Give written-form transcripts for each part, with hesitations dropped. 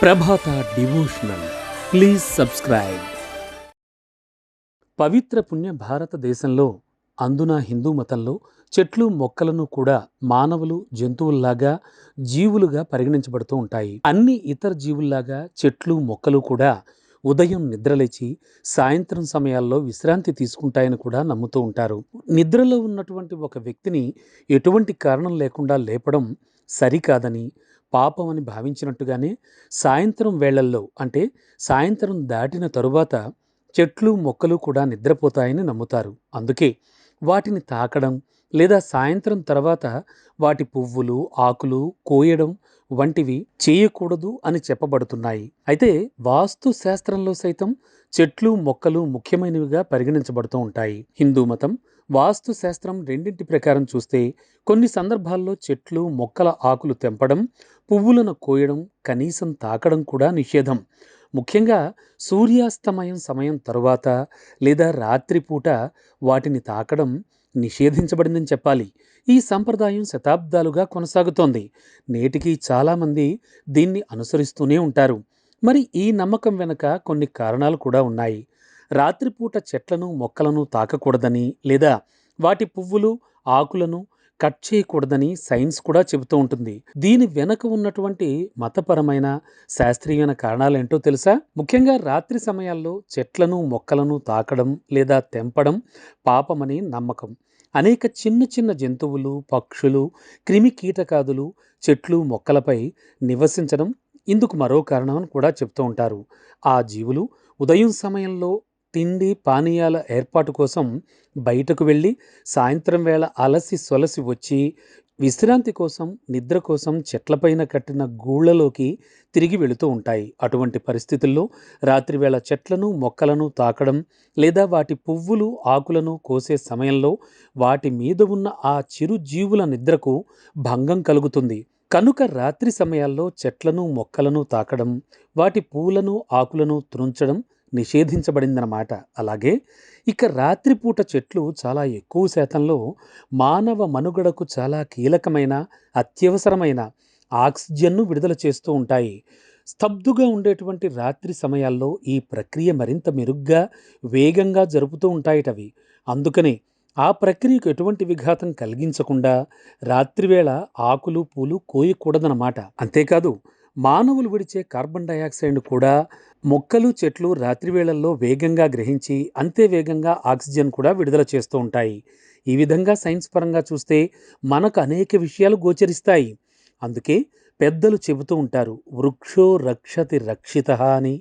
Prabhata devotional. Please subscribe. పవిత్ర పుణ్య భారతదేశంలో, అందున హిందూ మతంలో చెట్లు మొక్కలను కూడా మానవులు జంతువుల్లాగా జీవులుగా పరిగణించబడుతూ ఉంటాయి. అన్ని ఇతర జీవుల్లాగా చెట్లు మొక్కలు కూడా ఉదయం నిద్రలేచి సాయంత్రం సమయాల్లో విశ్రాంతి తీసుకుంటాయని కూడా నమ్ముతూ ఉంటారు. నిద్రలో ఉన్నటువంటి ఒక వ్యక్తిని ఎటువంటి కారణం లేకుండా లేపడం సరికాదని, పాపమని భావించినట్టుగానే సాయంత్రం వేళల్లో, అంటే సాయంత్రం దాటిన తరువాత చెట్లు మొక్కలు కూడా నిద్రపోతాయని నమ్ముతారు. అందుకే వాటిని తాకడం లేదా సాయంత్రం తర్వాత వాటి పువ్వులు ఆకులు కోయడం వంటివి చేయకూడదు అని చెప్పబడుతున్నాయి. అయితే వాస్తు శాస్త్రంలో సైతం చెట్లు మొక్కలు ముఖ్యమైనవిగా పరిగణించబడుతూ ఉంటాయి. హిందూ మతం వాస్తు శాస్త్రం రెండింటి ప్రకారం చూస్తే కొన్ని సందర్భాల్లో చెట్లు మొక్కల ఆకులు తెంపడం, పువ్వులను కోయడం, కనీసం తాకడం కూడా నిషేధం. ముఖ్యంగా సూర్యాస్తమయం సమయం తరువాత లేదా రాత్రిపూట వాటిని తాకడం నిషేధించబడిందని చెప్పాలి. ఈ సంప్రదాయం శతాబ్దాలుగా కొనసాగుతోంది. నేటికి చాలామంది దీన్ని అనుసరిస్తూనే ఉంటారు. మరి ఈ నమ్మకం వెనుక కొన్ని కారణాలు కూడా ఉన్నాయి. రాత్రిపూట చెట్లను మొక్కలను తాకకూడదని లేదా వాటి పువ్వులు ఆకులను కట్ చేయకూడదని సైన్స్ కూడా చెబుతూ ఉంటుంది. దీని వెనక ఉన్నటువంటి మతపరమైన శాస్త్రీయమైన కారణాలేంటో తెలుసా? ముఖ్యంగా రాత్రి సమయాల్లో చెట్లను మొక్కలను తాకడం లేదా తెంపడం పాపమని నమ్మకం. అనేక చిన్న చిన్న జంతువులు, పక్షులు, క్రిమి కీటకాదులు చెట్లు మొక్కలపై నివసించడం ఇందుకు మరో కారణం అని కూడా చెప్తూ ఉంటారు. ఆ జీవులు ఉదయం సమయంలో తిండి పానీయాల ఏర్పాటు కోసం బయటకు వెళ్ళి సాయంత్రం వేళ అలసి సొలసి వచ్చి విశ్రాంతి కోసం, నిద్ర కోసం చెట్లపైన కట్టిన గూళ్లలోకి తిరిగి వెళుతూ ఉంటాయి. అటువంటి పరిస్థితుల్లో రాత్రివేళ చెట్లను మొక్కలను తాకడం లేదా వాటి పువ్వులు ఆకులను కోసే సమయంలో వాటి మీద ఉన్న ఆ చిరు జీవుల నిద్రకు భంగం కలుగుతుంది. కనుక రాత్రి సమయాల్లో చెట్లను మొక్కలను తాకడం, వాటి పూలను ఆకులను త్రుంచడం నిషేధించబడిందన్నమాట. అలాగే ఇక రాత్రిపూట చెట్లు చాలా ఎక్కువ శాతంలో మానవ మనుగడకు చాలా కీలకమైన, అత్యవసరమైన ఆక్సిజన్ను విడుదల చేస్తూ ఉంటాయి. స్తబ్దుగా ఉండేటువంటి రాత్రి సమయాల్లో ఈ ప్రక్రియ మరింత మెరుగ్గా, వేగంగా జరుపుతూ ఉంటాయిటవి. అందుకనే ఆ ప్రక్రియకు ఎటువంటి విఘాతం కలిగించకుండా రాత్రివేళ ఆకులు పూలు కోయకూడదన్నమాట. అంతేకాదు మానవులు విడిచే కార్బన్ డయాక్సైడ్ కూడా మొక్కలు చెట్లు రాత్రివేళల్లో వేగంగా గ్రహించి అంతే వేగంగా ఆక్సిజన్ కూడా విడుదల చేస్తూ ఉంటాయి. ఈ విధంగా సైన్స్ పరంగా చూస్తే మనకు అనేక విషయాలు గోచరిస్తాయి. అందుకే పెద్దలు చెబుతూ ఉంటారు, వృక్షో రక్షతి రక్షితః అని.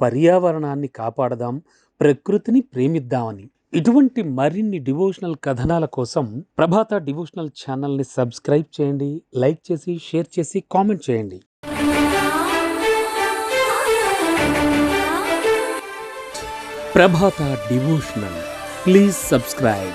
పర్యావరణాన్ని కాపాడదాం, ప్రకృతిని ప్రేమిద్దామని. ఇటువంటి మరిన్ని డివోషనల్ కథనాల కోసం ప్రభాత డివోషనల్ ఛానల్ని సబ్స్క్రైబ్ చేయండి, లైక్ చేసి షేర్ చేసి కామెంట్ చేయండి. ప్రభాత డివోషనల్. Please subscribe.